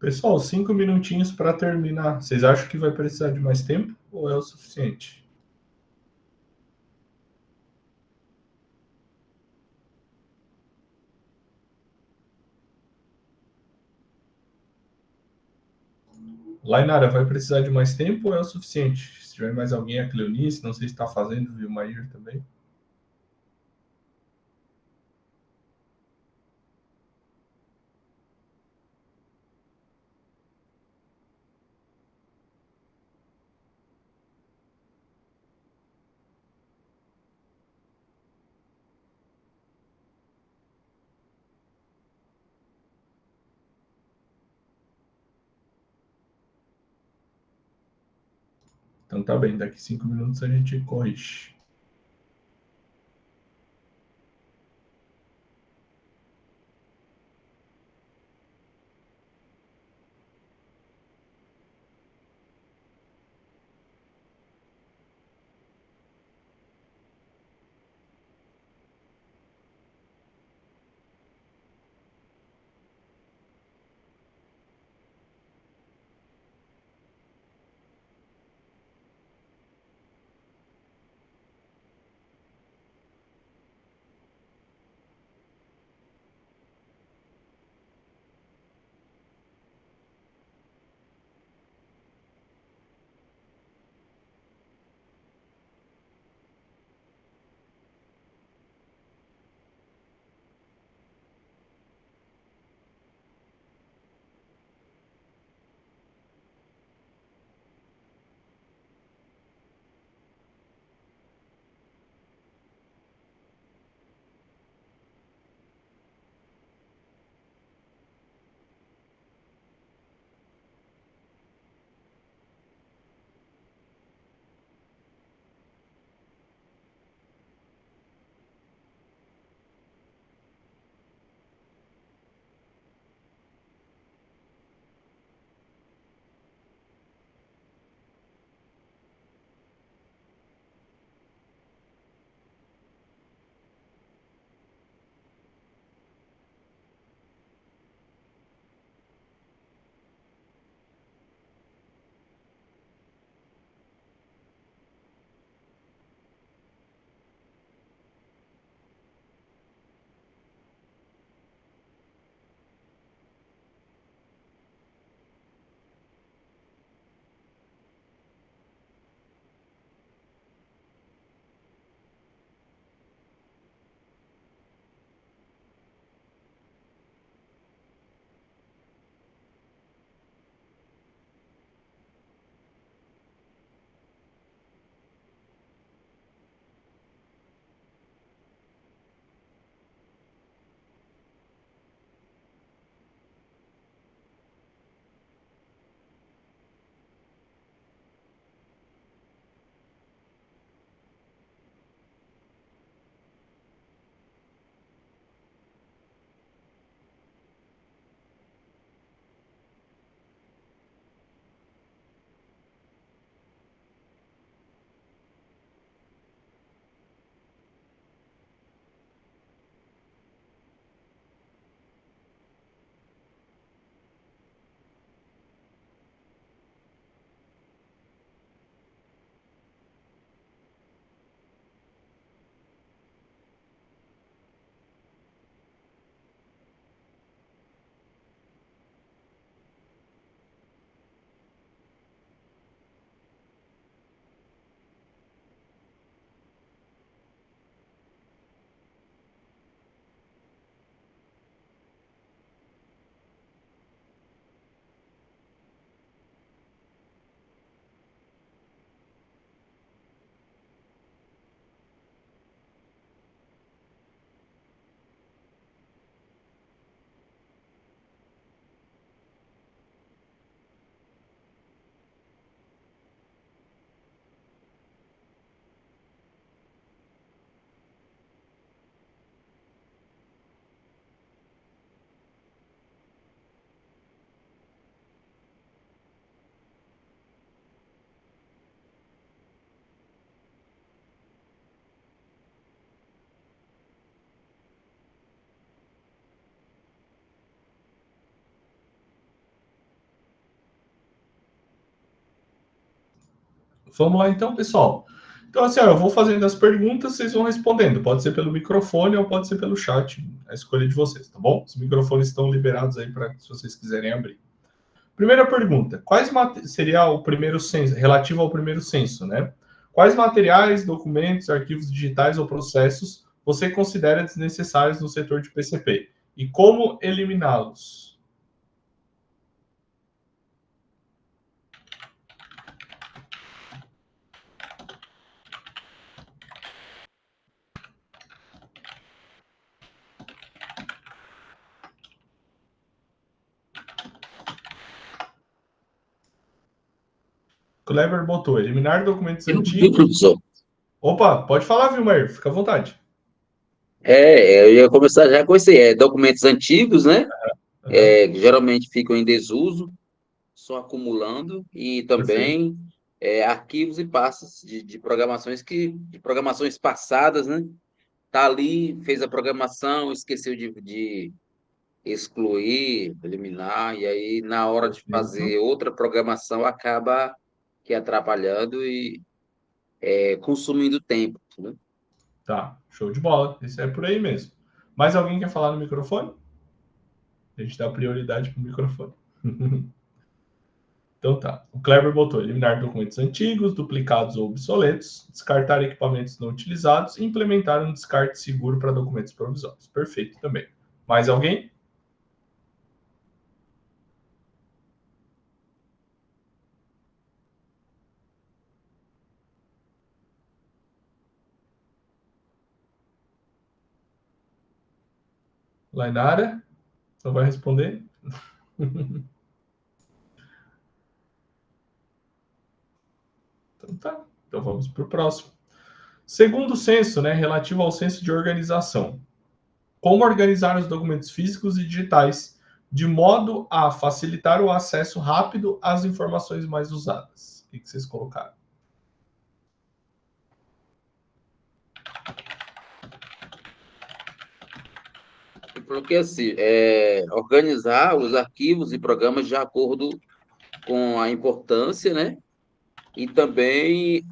Pessoal, 5 minutinhos para terminar. Vocês acham que vai precisar de mais tempo ou é o suficiente? Lainara, vai precisar de mais tempo ou é o suficiente? Se tiver mais alguém, a Cleonice, não sei se está fazendo, viu, Maír também. Então tá bem, daqui 5 minutos a gente corrige. Vamos lá então, pessoal. Então, assim, ó, eu vou fazendo as perguntas, vocês vão respondendo. Pode ser pelo microfone ou pode ser pelo chat, a escolha de vocês, tá bom? Os microfones estão liberados aí para se vocês quiserem abrir. Primeira pergunta: seria o primeiro censo, relativo ao primeiro censo, né? Quais materiais, documentos, arquivos digitais ou processos você considera desnecessários no setor de PCP? E como eliminá-los? Kleber botou, eliminar documentos antigos. Professor. Opa, pode falar, Vilmar, fica à vontade. Eu ia começar já com esse, documentos antigos, né? Que geralmente ficam em desuso, só acumulando, e também arquivos e pastas de programações de programações passadas, né? Tá ali, fez a programação, esqueceu de excluir, eliminar, e aí na hora de fazer outra programação acaba que atrapalhando e consumindo tempo, né? Tá, show de bola. Isso é por aí mesmo. Mais alguém quer falar no microfone? A gente dá prioridade para o microfone. Então tá. O Kleber botou eliminar documentos antigos, duplicados ou obsoletos, descartar equipamentos não utilizados e implementar um descarte seguro para documentos provisórios. Perfeito também. Mais alguém? Lainara? Não vai responder? Então tá. Então vamos para o próximo. Segundo censo, né, relativo ao censo de organização. Como organizar os documentos físicos e digitais de modo a facilitar o acesso rápido às informações mais usadas? O que vocês colocaram? Eu coloquei assim, organizar os arquivos e programas de acordo com a importância, né? E também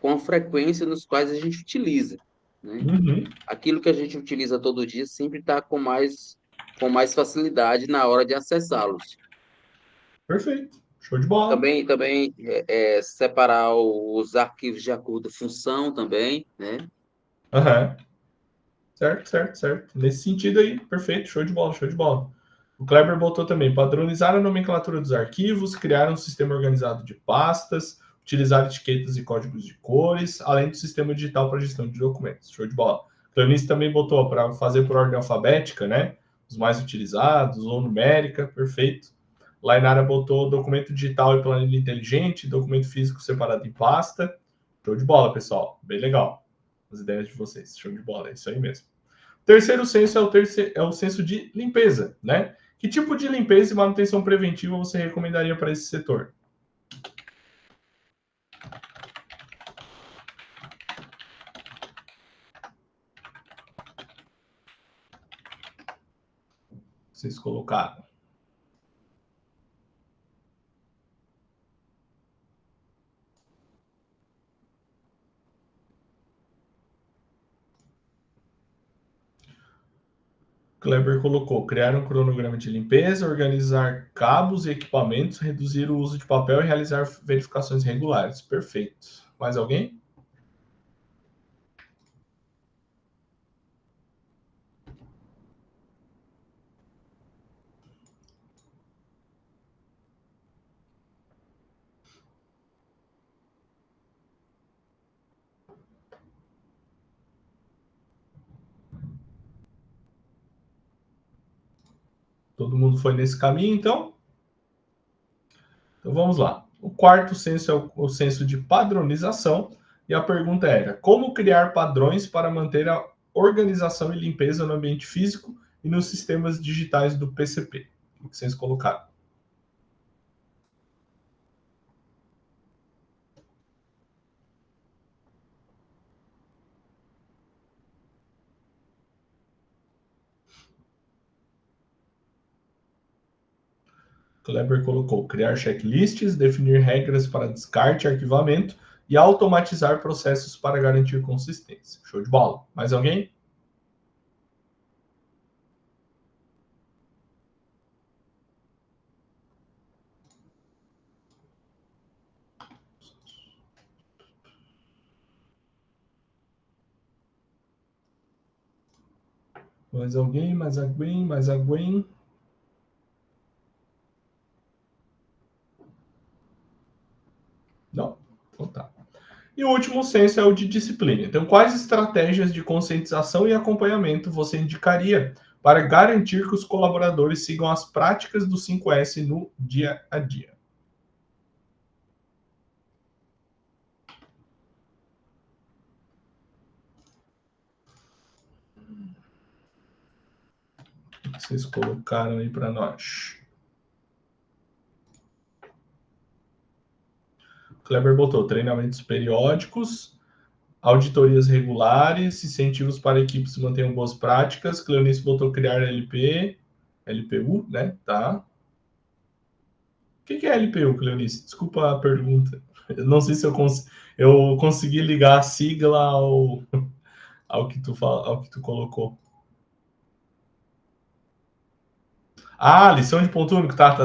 com a frequência nos quais a gente utiliza, né? Uhum. Aquilo que a gente utiliza todo dia sempre está com mais facilidade na hora de acessá-los. Perfeito. Show de bola. Também separar os arquivos de acordo com função também, né? Uhum. Certo, certo, certo. Nesse sentido aí, perfeito. Show de bola, show de bola. O Kleber botou também padronizar a nomenclatura dos arquivos, criar um sistema organizado de pastas, utilizar etiquetas e códigos de cores, além do sistema digital para gestão de documentos. Show de bola. O Cleonice também botou para fazer por ordem alfabética, né? Os mais utilizados, ou numérica, perfeito. Lainara botou documento digital e planilha inteligente, documento físico separado em pasta. Show de bola, pessoal. Bem legal. As ideias de vocês. Show de bola, é isso aí mesmo. Terceiro censo é o censo de limpeza, né? Que tipo de limpeza e manutenção preventiva você recomendaria para esse setor? Vocês colocaram. Kleber colocou: criar um cronograma de limpeza, organizar cabos e equipamentos, reduzir o uso de papel e realizar verificações regulares. Perfeito. Mais alguém? Todo mundo foi nesse caminho, então? Então vamos lá. O quarto censo é o censo de padronização. E a pergunta era: como criar padrões para manter a organização e limpeza no ambiente físico e nos sistemas digitais do PCP? O que vocês colocaram? Kleber colocou: criar checklists, definir regras para descarte e arquivamento, e automatizar processos para garantir consistência. Show de bola. Mais alguém? Mais alguém? Mais alguém? Mais alguém? Não? Então tá. E o último senso é o de disciplina. Então, quais estratégias de conscientização e acompanhamento você indicaria para garantir que os colaboradores sigam as práticas do 5S no dia a dia? O que vocês colocaram aí para nós? Kleber botou treinamentos periódicos, auditorias regulares, incentivos para equipes que mantenham boas práticas. Cleonice botou criar LPU, né? Tá. O que é LPU, Cleonice? Desculpa a pergunta. Eu não sei se eu consegui ligar a sigla ao que tu colocou. Ah, lição de ponto único. Tá.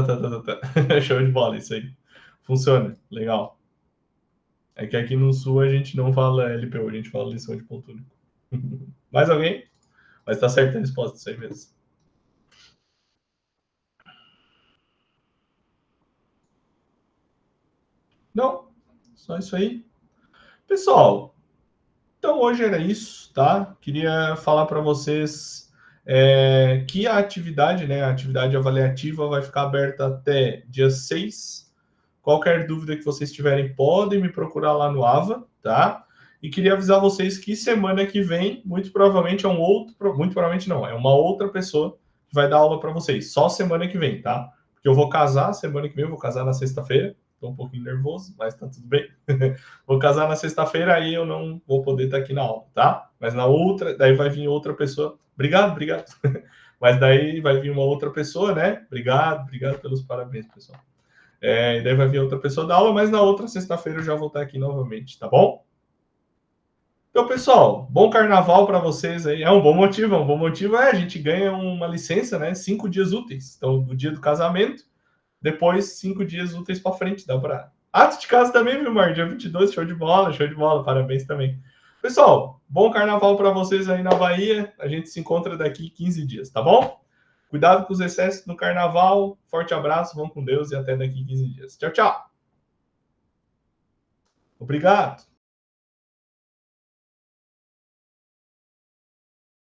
Show de bola, isso aí. Funciona, legal. É que aqui no Sul a gente não fala LPU, a gente fala lição de ponto único. Mais alguém? Mas tá certa a resposta, isso aí mesmo. Não, só isso aí. Pessoal, então hoje era isso, tá? Queria falar para vocês que a atividade, né, a atividade avaliativa vai ficar aberta até dia 6. Qualquer dúvida que vocês tiverem, podem me procurar lá no AVA, tá? E queria avisar vocês que semana que vem, muito provavelmente é muito provavelmente não, é uma outra pessoa que vai dar aula para vocês, só semana que vem, tá? Porque eu vou casar semana que vem, eu vou casar na sexta-feira, tô um pouquinho nervoso, mas tá tudo bem. Vou casar na sexta-feira, aí eu não vou poder estar aqui na aula, tá? Mas na outra, daí vai vir outra pessoa. Obrigado. Mas daí vai vir uma outra pessoa, né? Obrigado pelos parabéns, pessoal. Daí vai vir outra pessoa da aula, mas na outra sexta-feira eu já vou estar aqui novamente, tá bom? Então, pessoal, bom carnaval para vocês aí. É um bom motivo, a gente ganha uma licença, né? 5 dias úteis. Então, no dia do casamento, depois 5 dias úteis para frente, dá para... Ato de casa também, viu, Mar? Dia 22, show de bola, parabéns também. Pessoal, bom carnaval para vocês aí na Bahia. A gente se encontra daqui 15 dias, tá bom? Cuidado com os excessos no carnaval. Forte abraço, vão com Deus e até daqui 15 dias. Tchau, tchau. Obrigado.